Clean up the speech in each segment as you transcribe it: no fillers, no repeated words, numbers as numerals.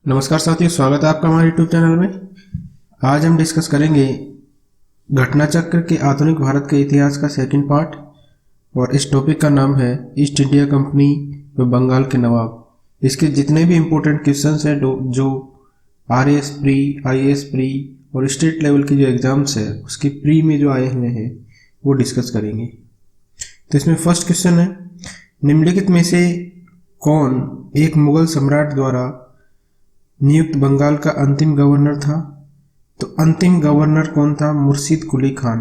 नमस्कार साथियों, स्वागत है आपका हमारे यूट्यूब चैनल में। आज हम डिस्कस करेंगे घटना चक्र के आधुनिक भारत के इतिहास का सेकंड पार्ट और इस टॉपिक का नाम है ईस्ट इंडिया कंपनी व बंगाल के नवाब। इसके जितने भी इम्पोर्टेंट क्वेश्चंस हैं जो RAS प्री, IAS प्री और स्टेट लेवल की जो एग्ज़ाम्स है उसकी प्री में जो आए हुए हैं वो डिस्कस करेंगे। तो इसमें फर्स्ट क्वेश्चन है, निम्नलिखित में से कौन एक मुगल सम्राट द्वारा नियुक्त बंगाल का अंतिम गवर्नर था? तो अंतिम गवर्नर कौन था? मुर्शिद कुली खान।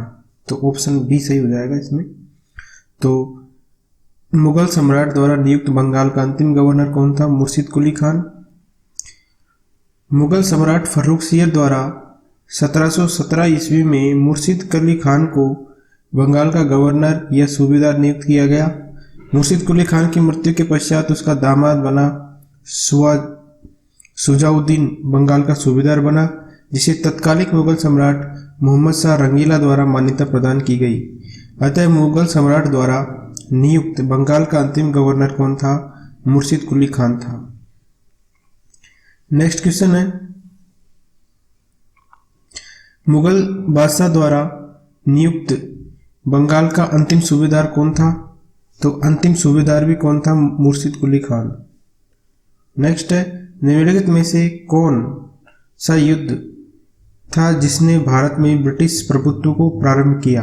तो ऑप्शन बी सही हो जाएगा इसमें। तो मुगल सम्राट द्वारा नियुक्त बंगाल का अंतिम गवर्नर कौन था? मुर्शिद कुली खान। मुगल सम्राट फर्रुखसियर द्वारा 1717 ईस्वी में मुर्शिद कुली खान को बंगाल का गवर्नर या सूबेदार नियुक्त किया गया। मुर्शिद कुली खान की मृत्यु के पश्चात उसका दामाद बना शुजाउद्दीन बंगाल का सूबेदार बना, जिसे तत्कालिक मुगल सम्राट मोहम्मद शाह रंगीला द्वारा मान्यता प्रदान की गई। अतः मुगल सम्राट द्वारा नियुक्त बंगाल का अंतिम गवर्नर कौन था? मुर्शिद कुली खान था। नेक्स्ट क्वेश्चन है, मुगल बादशाह द्वारा नियुक्त बंगाल का अंतिम सूबेदार कौन था? तो अंतिम सूबेदार भी कौन था? मुर्शिद कुली खान। नेक्स्ट है, निम्नलिखित में से कौन सा युद्ध था जिसने भारत में ब्रिटिश प्रभुत्व को प्रारंभ किया?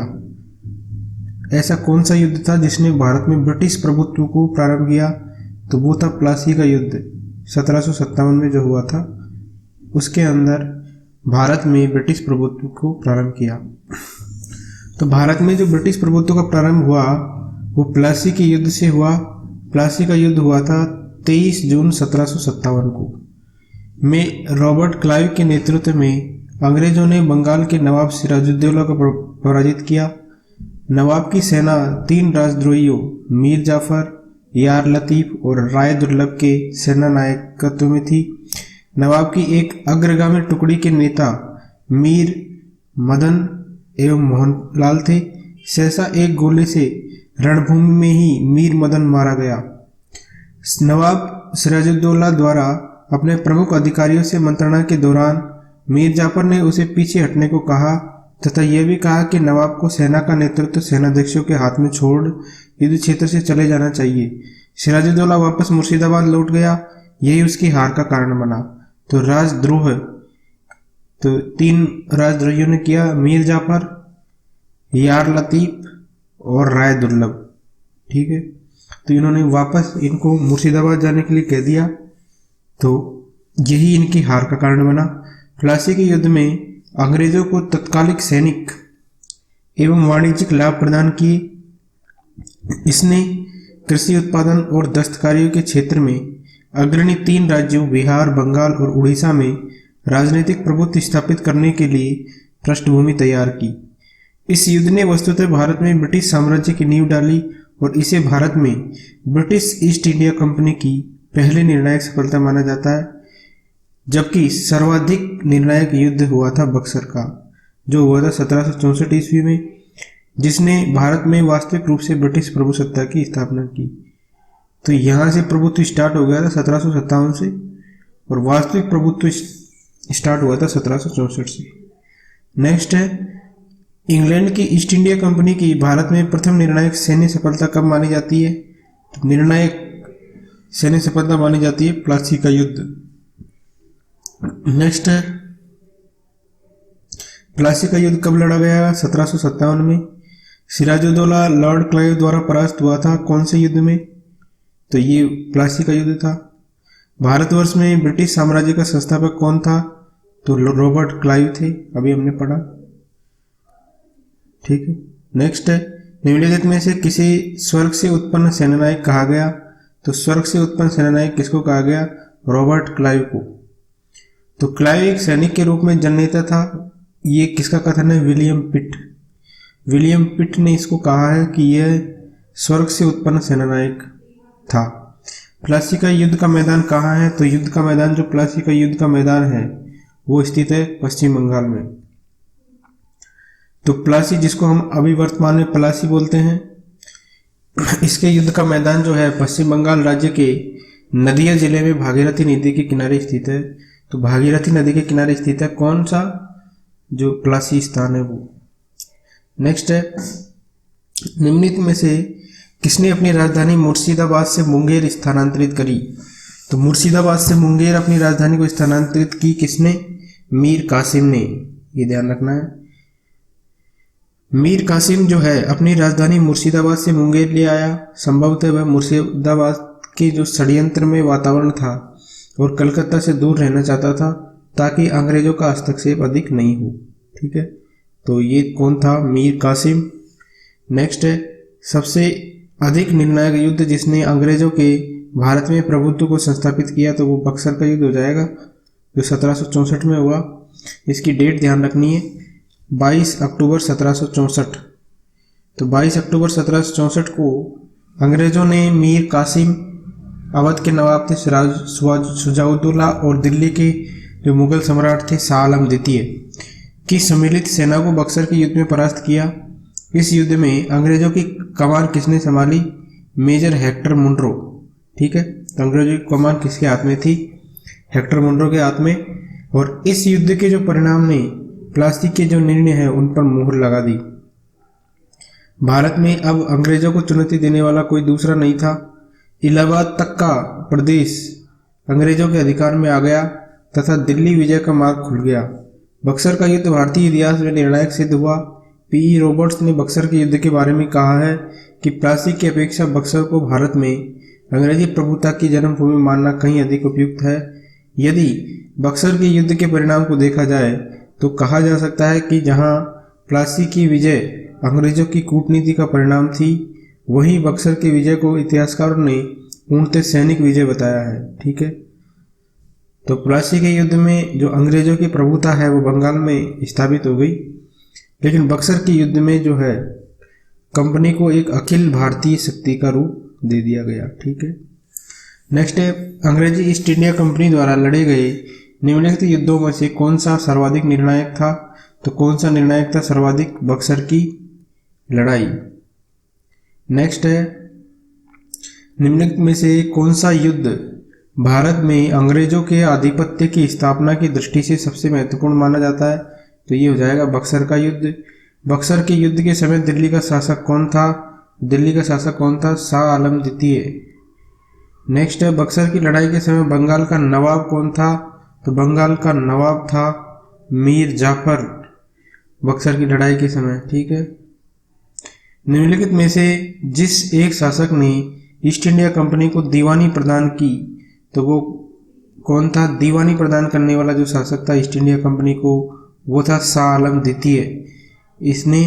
ऐसा कौन सा युद्ध था जिसने भारत में ब्रिटिश प्रभुत्व को प्रारंभ किया? तो वो था प्लासी का युद्ध 1757 में जो हुआ था, उसके अंदर भारत में ब्रिटिश प्रभुत्व को प्रारंभ किया। तो भारत में जो ब्रिटिश प्रभुत्व का प्रारंभ हुआ वो प्लासी के युद्ध से हुआ। प्लासी का युद्ध हुआ था 23 जून 1757 को में रॉबर्ट क्लाइव के नेतृत्व में अंग्रेजों ने बंगाल के नवाब सिराजुद्दौला को पराजित किया। नवाब की सेना 3 राजद्रोहियों मीर जाफर, यार लतीफ और राय दुर्लभ के सेना नायकत्व में थी। नवाब की एक अग्रगामी टुकड़ी के नेता मीर मदन एवं मोहनलाल थे। सहसा एक गोले से रणभूमि में ही मीर मदन मारा गया। नवाब सिराजुद्दौला द्वारा अपने प्रमुख अधिकारियों से मंत्रणा के दौरान मीर जाफर ने उसे पीछे हटने को कहा तथा यह भी कहा कि नवाब को सेना का नेतृत्व सेनाध्यक्षों के हाथ में छोड़ युद्ध क्षेत्र से चले जाना चाहिए। सिराजुद्दौला वापस मुर्शिदाबाद लौट गया, यही उसकी हार का कारण बना। तो राजद्रोह तो 3 राजद्रोहियों ने किया, मीर जाफर, यार लतीफ और राय दुर्लभ। ठीक है, तो इन्होंने वापस इनको मुर्शिदाबाद जाने के लिए कह दिया, तो यही इनकी हार का कारण बना। प्लासी के युद्ध में अंग्रेजों को तत्कालिक सैनिक एवं वाणिज्यिक लाभ प्रदान किए। इसने कृषि उत्पादन और दस्तकारियों के क्षेत्र में अग्रणी 3 राज्यों बिहार, बंगाल और उड़ीसा में राजनीतिक प्रभुत्व स्थापित करने के लिए पृष्ठभूमि तैयार की। इस युद्ध ने वस्तुतः भारत में ब्रिटिश साम्राज्य की नींव डाली और इसे भारत में ब्रिटिश ईस्ट इंडिया कंपनी की पहली निर्णायक सफलता माना जाता है। जबकि सर्वाधिक निर्णायक युद्ध हुआ था बक्सर का, जो हुआ था 1764 ईस्वी में, जिसने भारत में वास्तविक रूप से ब्रिटिश प्रभुसत्ता की स्थापना की। तो यहाँ से प्रभुत्व स्टार्ट हो गया था 1757 से और वास्तविक प्रभुत्व स्टार्ट हुआ था 1764 से। नेक्स्ट है, इंग्लैंड की ईस्ट इंडिया कंपनी की भारत में प्रथम निर्णायक सैन्य सफलता कब मानी जाती है? तो निर्णायक सैन्य सफलता मानी जाती है प्लासी का युद्ध। नेक्स्ट है, प्लासी का युद्ध कब लड़ा गया? 1757 में। सिराजुद्दौला लॉर्ड क्लाइव द्वारा परास्त हुआ था कौन से युद्ध में? तो ये प्लासी का युद्ध था। भारतवर्ष में ब्रिटिश साम्राज्य का संस्थापक कौन था? तो रॉबर्ट क्लाइव थे, अभी हमने पढ़ा। ठीक है, नेक्स्ट है, निम्नलिखित में से किसे स्वर्ग से उत्पन्न सेनानायक कहा गया? तो स्वर्ग से उत्पन्न सेनानायक किसको कहा गया? रॉबर्ट क्लाइव को। तो क्लाइव एक सैनिक के रूप में जननेता था। ये किसका कथन है? विलियम पिट। विलियम पिट ने इसको कहा है कि यह स्वर्ग से उत्पन्न सेनानायक था। प्लासी का युद्ध का मैदान कहाँ है? तो युद्ध का मैदान जो प्लासी का युद्ध का मैदान है वो स्थित है पश्चिम बंगाल में। तो प्लासी, जिसको हम अभी वर्तमान में पलासी बोलते हैं, इसके युद्ध का मैदान जो है पश्चिम बंगाल राज्य के नदिया जिले में भागीरथी नदी के किनारे स्थित है। तो भागीरथी नदी के किनारे स्थित है। कौन सा? जो प्लासी स्थान है वो। नेक्स्ट है, निम्नलिखित में से किसने अपनी राजधानी मुर्शिदाबाद से मुंगेर स्थानांतरित करी? तो मुर्शिदाबाद से मुंगेर अपनी राजधानी को स्थानांतरित की किसने? मीर कासिम ने। ये ध्यान रखना है। मीर कासिम जो है अपनी राजधानी मुर्शिदाबाद से मुंगेर ले आया। संभवतः वह मुर्शिदाबाद के जो षड्यंत्र में वातावरण था और कलकत्ता से दूर रहना चाहता था ताकि अंग्रेजों का हस्तक्षेप अधिक नहीं हो। ठीक है, तो ये कौन था? मीर कासिम। नेक्स्ट है, सबसे अधिक निर्णायक युद्ध जिसने अंग्रेजों के भारत में प्रभुत्व को संस्थापित किया तो वो बक्सर का युद्ध हो जाएगा, जो 1764 में हुआ। इसकी डेट ध्यान रखनी है, 22 अक्टूबर 1764। तो 22 अक्टूबर 1764 को अंग्रेजों ने मीर कासिम, अवध के नवाब थे शुजाउद्दौला और दिल्ली के जो मुगल सम्राट थे शाह आलम द्वितीय की सम्मिलित सेना को बक्सर के युद्ध में परास्त किया। इस युद्ध में अंग्रेजों की कमान किसने संभाली? Major Hector Munro. ठीक है, तो अंग्रेजों की कमान किसके हाथ में थी? हेक्टर मुनरो के हाथ में। और इस युद्ध के जो परिणाम ने प्लासी के जो निर्णय है उन पर मोहर लगा दी। भारत में अब अंग्रेजों को चुनौती देने वाला कोई दूसरा नहीं था। इलाहाबाद तक का प्रदेश अंग्रेजों के अधिकार में आ गया तथा दिल्ली विजय का मार्ग खुल गया। बक्सर का युद्ध भारतीय इतिहास में निर्णायक सिद्ध हुआ। पी. रॉबर्ट्स ने बक्सर के युद्ध के बारे में कहा है कि प्लासी की अपेक्षा बक्सर को भारत में अंग्रेजी प्रभुता की जन्मभूमि मानना कहीं अधिक उपयुक्त है। यदि बक्सर के युद्ध के परिणाम को देखा जाए तो कहा जा सकता है कि जहां प्लासी की विजय अंग्रेजों की कूटनीति का परिणाम थी, वहीं बक्सर की विजय को इतिहासकारों ने पूर्णतः सैनिक विजय बताया है। ठीक है, तो प्लासी के युद्ध में जो अंग्रेजों की प्रभुता है वो बंगाल में स्थापित हो गई, लेकिन बक्सर के युद्ध में जो है कंपनी को एक अखिल भारतीय शक्ति का रूप दे दिया गया। ठीक है, नेक्स्ट है, अंग्रेजी ईस्ट इंडिया कंपनी द्वारा लड़े गए निम्नलिखित युद्धों में से कौन सा सर्वाधिक निर्णायक था? तो कौन सा निर्णायक था सर्वाधिक? बक्सर की लड़ाई। नेक्स्ट है, निम्नलिखित में से कौन सा युद्ध भारत में अंग्रेजों के आधिपत्य की स्थापना की दृष्टि से सबसे महत्वपूर्ण माना जाता है? तो ये हो जाएगा बक्सर का युद्ध। बक्सर के युद्ध के समय दिल्ली का शासक कौन था? दिल्ली का शासक कौन था? शाह आलम द्वितीय। नेक्स्ट है, बक्सर की लड़ाई के समय बंगाल का नवाब कौन था? तो बंगाल का नवाब था मीर जाफर बक्सर की लड़ाई के समय। ठीक है, निम्नलिखित में से जिस एक शासक ने ईस्ट इंडिया कंपनी को दीवानी प्रदान की तो वो कौन था? दीवानी प्रदान करने वाला जो शासक था ईस्ट इंडिया कंपनी को वो था शाह आलम द्वितीय। इसने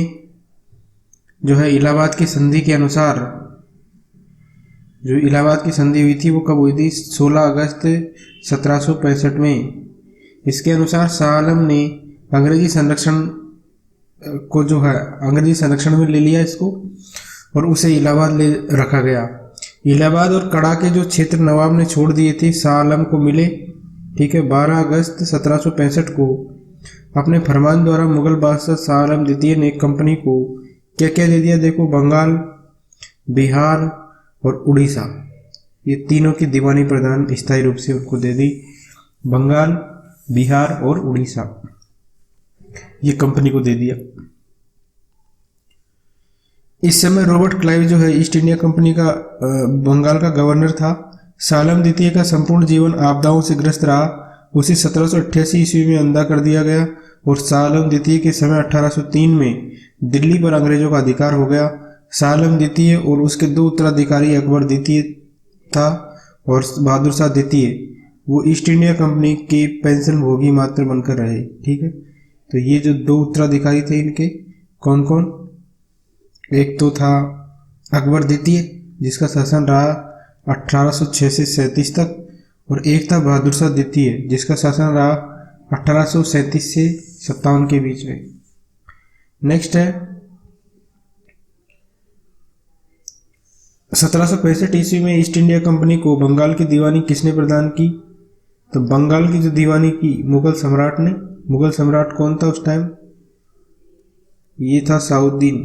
जो है इलाहाबाद की संधि के अनुसार, जो इलाहाबाद की संधि हुई थी वो कब हुई थी? 16 अगस्त 1765 में। इसके अनुसार शाह आलम ने अंग्रेजी संरक्षण को जो है अंग्रेजी संरक्षण में ले लिया इसको और उसे इलाहाबाद ले रखा गया। इलाहाबाद और कड़ा के जो क्षेत्र नवाब ने छोड़ दिए थे शाह आलम को मिले। ठीक है, 12 अगस्त 1765 को अपने फरमान द्वारा मुगल बादशाह शाह आलम द्वितीय ने कंपनी को क्या क्या दे दिया? देखो, बंगाल, बिहार और उड़ीसा, ये तीनों की दीवानी प्रदान स्थायी रूप से उनको दे दी। बंगाल, बिहार और उड़ीसा ये कंपनी को दे दिया। इस समय रॉबर्ट क्लाइव जो है ईस्ट इंडिया कंपनी का बंगाल का गवर्नर था। शाह आलम द्वितीय का संपूर्ण जीवन आपदाओं से ग्रस्त रहा। उसे 1788 ईस्वी में अंधा कर दिया गया और शाह आलम द्वितीय के समय 1803 में दिल्ली पर अंग्रेजों का अधिकार हो गया। शाह आलम द्वितीय और उसके दो उत्तराधिकारी अकबर द्वितीय था और बहादुर शाह द्वितीय, वो ईस्ट इंडिया कंपनी के पेंशन भोगी मात्र बनकर रहे। ठीक है, तो ये जो दो उत्तराधिकारी थे इनके कौन कौन? एक तो था अकबर द्वितीय जिसका शासन रहा 1806 से 37 तक, और एक था बहादुर शाह द्वितीय जिसका शासन रहा 1837 से 57 के बीच में। नेक्स्ट है, 1765 ईस्वी में ईस्ट इंडिया कंपनी को बंगाल की दीवानी किसने प्रदान की? तो बंगाल की जो दीवानी की मुगल सम्राट ने। मुगल सम्राट कौन था उस टाइम? ये था साउद्दीन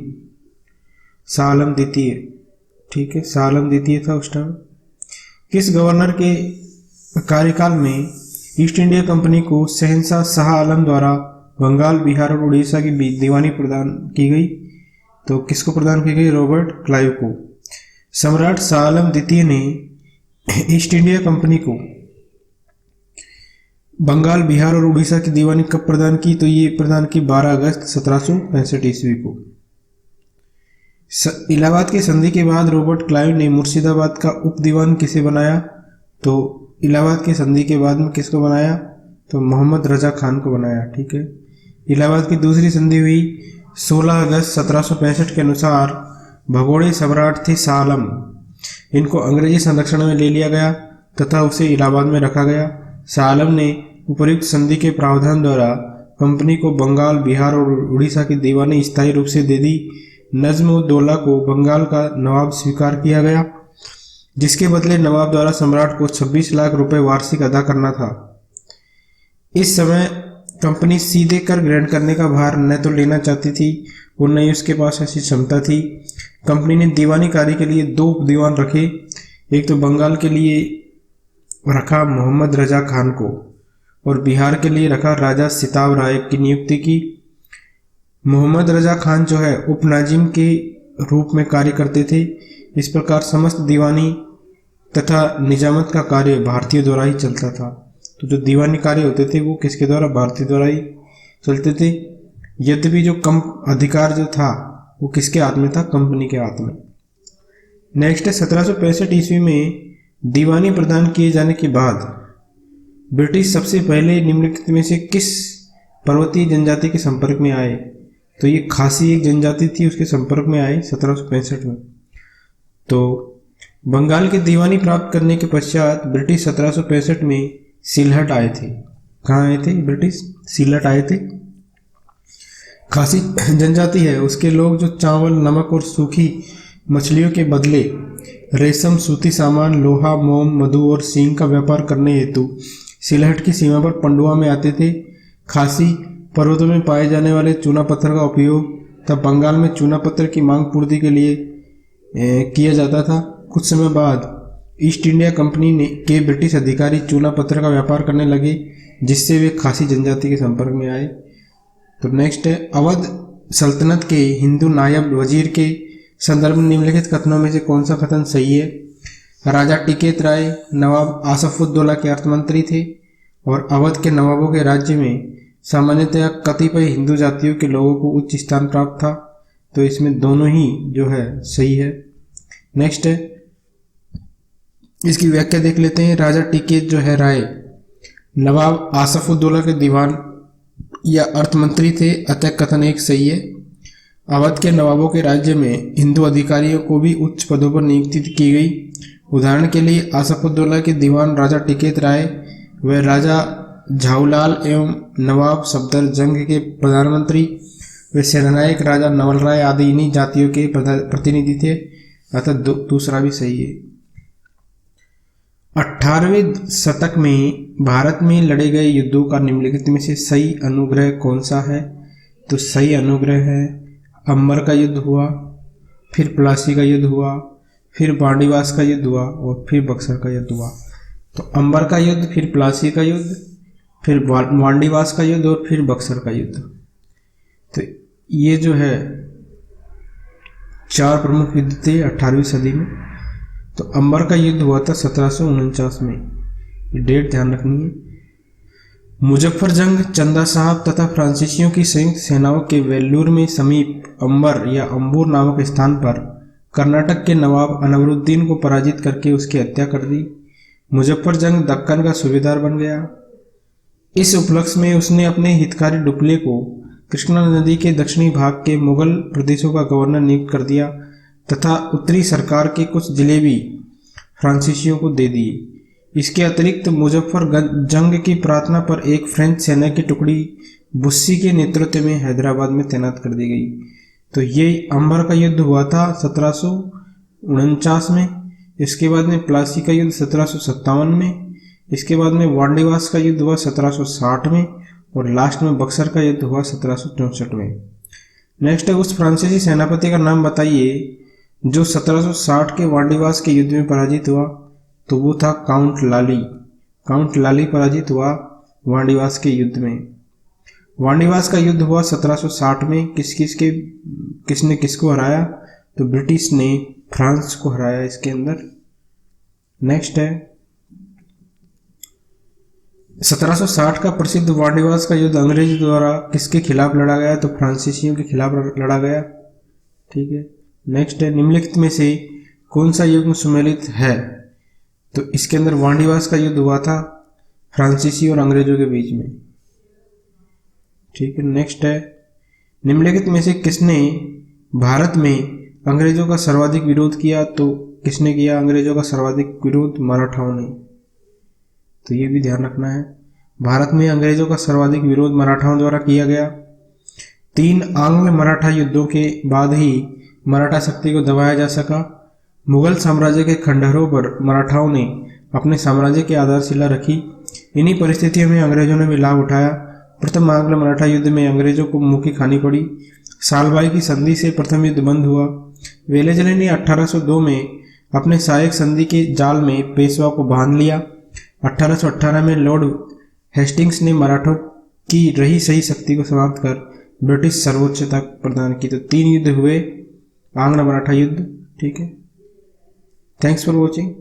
शाह आलम द्वितीय। ठीक है, शाह आलम द्वितीय था उस टाइम। किस गवर्नर के कार्यकाल में ईस्ट इंडिया कंपनी को शहंशाह शाह आलम द्वारा बंगाल, बिहार और उड़ीसा की दीवानी प्रदान की गई। तो किसको प्रदान की गई? रॉबर्ट क्लाइव को। सम्राट शाह आलम द्वितीय ने ईस्ट इंडिया कंपनी को बंगाल, बिहार और उड़ीसा की दीवानी कब प्रदान की? तो ये प्रदान की 12 अगस्त 1765 ईस्वी को। इलाहाबाद की संधि के बाद रॉबर्ट क्लाइव ने मुर्शिदाबाद का उप दीवान किसे बनाया? तो इलाहाबाद की संधि के बाद में किसको बनाया? तो मोहम्मद रजा खान को बनाया। ठीक है। इलाहाबाद की दूसरी संधि हुई 16 अगस्त 1765 के अनुसार भगोड़े सम्राट थे शाह आलम। इनको अंग्रेजी संरक्षण में ले लिया गया तथा उसे इलाहाबाद में रखा गया। शाह आलम ने उपर्युक्त संधि के प्रावधान द्वारा कंपनी को बंगाल, बिहार और उड़ीसा की दीवानी स्थायी रूप से दे दी। नज्म-उद-दौला को बंगाल का नवाब स्वीकार किया गया, जिसके बदले नवाब द्वारा सम्राट को 26 लाख रुपए वार्षिक अदा करना था। इस समय कंपनी सीधे कर ग्रहण करने का भार न तो लेना चाहती थी और न ही उसके पास ऐसी क्षमता थी। कंपनी ने दीवानी कार्य के लिए 2 दीवान रखे। एक तो बंगाल के लिए रखा मोहम्मद रजा खान को और बिहार के लिए रखा राजा सिताब राय की नियुक्ति की। मोहम्मद रजा खान जो है उपनाजिम के रूप में कार्य करते थे। इस प्रकार समस्त दीवानी तथा निजामत का कार्य भारतीय द्वारा ही चलता था। तो जो दीवानी कार्य होते थे वो किसके द्वारा? भारतीय द्वारा ही चलते थे। यद्यपि जो कम अधिकार जो था वो किसके हाथ में था? कंपनी के हाथ में। नेक्स्ट है 1765 ईस्वी में दीवानी प्रदान किए जाने के बाद ब्रिटिश सबसे पहले निम्नलिखित में से किस पर्वतीय जनजाति के संपर्क में आए? तो ये खासी एक जनजाति थी, उसके संपर्क में आए 1765 में। तो बंगाल की दीवानी प्राप्त करने के पश्चात ब्रिटिश 1765 में सिलहट आए थे। कहाँ आए थे ब्रिटिश? सिलहट आए थे। खासी जनजाति है, उसके लोग जो चावल, नमक और सूखी मछलियों के बदले रेशम, सूती सामान, लोहा, मोम, मधु और सींग का व्यापार करने हेतु सिलहट की सीमा पर पंडुआ में आते थे। खासी पर्वतों में पाए जाने वाले चूना पत्थर का उपयोग तब बंगाल में चूना पत्थर की मांग पूर्ति के लिए किया जाता था। कुछ समय बाद ईस्ट इंडिया कंपनी के ब्रिटिश अधिकारी चूना पत्थर का व्यापार करने लगे, जिससे वे खासी जनजाति के संपर्क में आए। तो नेक्स्ट है अवध सल्तनत के हिंदू नायब वजीर के संदर्भ में निम्नलिखित कथनों में से कौन सा कथन सही है? राजा टिकैत राय नवाब आसफ-उद-दौला के अर्थमंत्री थे और अवध के नवाबों के राज्य में सामान्यतया कतिपय हिंदू जातियों के लोगों को उच्च स्थान प्राप्त था। तो इसमें दोनों ही जो है सही है। नेक्स्ट है इसकी व्याख्या देख लेते हैं। राजा टिकैत जो है राय नवाब आसफ-उद-दौला के दीवान या अर्थमंत्री थे, अतः कथन एक सही है। अवध के नवाबों के राज्य में हिंदू अधिकारियों को भी उच्च पदों पर नियुक्ति की गई। उदाहरण के लिए आसफ-उद-दौला के दीवान राजा टिकैत राय व राजा झाऊलाल एवं नवाब सफदरजंग के प्रधानमंत्री व सेनानायक राजा नवल राय आदि इन्हीं जातियों के प्रतिनिधि थे, अतः दूसरा भी सही है। 18वें शतक में भारत में लड़े गए युद्धों का निम्नलिखित में से सही अनुग्रह कौन सा है? तो सही अनुग्रह है अंबर का युद्ध हुआ, फिर प्लासी का युद्ध हुआ, फिर बांडीवास का युद्ध हुआ और फिर बक्सर का युद्ध हुआ। तो अंबर का युद्ध, फिर प्लासी का युद्ध, फिर बांडीवास का युद्ध और फिर बक्सर का युद्ध। तो ये जो है 4 प्रमुख युद्ध थे 18वीं सदी में। तो अंबर का युद्ध हुआ था 1749 में, ये डेट ध्यान रखनी है। मुजफ्फरजंग, चंदा साहब तथा फ्रांसीसियों की संयुक्त सेनाओं के वेल्लूर में समीप अंबर या अंबूर नामक स्थान पर कर्नाटक के नवाब अनवरुद्दीन को पराजित करके उसकी हत्या कर दी। मुजफ्फरजंग दक्कन का सूबेदार बन गया। इस उपलक्ष्य में उसने अपने हितकारी डुप्ले को कृष्णा नदी के दक्षिणी भाग के मुगल प्रदेशों का गवर्नर नियुक्त कर दिया तथा उत्तरी सरकार के कुछ जिले भी फ्रांसीसियों को दे दिए। इसके अतिरिक्त मुजफ्फरजंग की प्रार्थना पर एक फ्रेंच सेना की टुकड़ी बुस्सी के नेतृत्व में हैदराबाद में तैनात कर दी गई। तो ये अंबर का युद्ध हुआ था 1749 में। इसके बाद में प्लासी का युद्ध 1757 में। इसके बाद में वांडीवास का युद्ध हुआ 1760 में और लास्ट में बक्सर का युद्ध हुआ 1764 में। नेक्स्ट है उस फ्रांसीसी सेनापति का नाम बताइए जो 1760 के वांडीवास के युद्ध में पराजित हुआ। तो वो था काउंट लाली। काउंट लाली पराजित हुआ वाणिवास के युद्ध में। वाणिवास का युद्ध हुआ 1760 में। किसने किसको हराया? तो ब्रिटिश ने फ्रांस को हराया इसके अंदर। नेक्स्ट है 1760 का प्रसिद्ध वाणिवास का युद्ध अंग्रेजों द्वारा किसके खिलाफ लड़ा गया? तो फ्रांसीसियों के खिलाफ लड़ा गया। ठीक है। नेक्स्ट है निम्नलिखित में से कौन सा युग सुमेलित है? तो इसके अंदर वाणिवास का युद्ध हुआ था फ्रांसीसी और अंग्रेजों के बीच में। ठीक है। नेक्स्ट है निम्नलिखित में से किसने भारत में अंग्रेजों का सर्वाधिक विरोध किया? तो किसने किया अंग्रेजों का सर्वाधिक विरोध? मराठाओं ने। तो ये भी ध्यान रखना है, भारत में अंग्रेजों का सर्वाधिक विरोध मराठाओं द्वारा किया गया। 3 आंग्ल मराठा युद्धों के बाद ही मराठा शक्ति को दबाया जा सका। मुगल साम्राज्य के खंडहरों पर मराठाओं ने अपने साम्राज्य की आधारशिला रखी। इन्हीं परिस्थितियों में अंग्रेजों ने भी लाभ उठाया। प्रथम आंग्ल मराठा युद्ध में अंग्रेजों को मुक्की खानी पड़ी। सालबाई की संधि से प्रथम युद्ध बंद हुआ। वेलेजले ने 1802 में अपने सहायक संधि के जाल में पेशवा को बांध लिया। 1818 में लॉर्ड हेस्टिंग्स ने मराठों की रही सही शक्ति को समाप्त कर ब्रिटिश सर्वोच्चता प्रदान की। तो 3 युद्ध हुए आंग्ल मराठा युद्ध। ठीक है। Thanks for watching.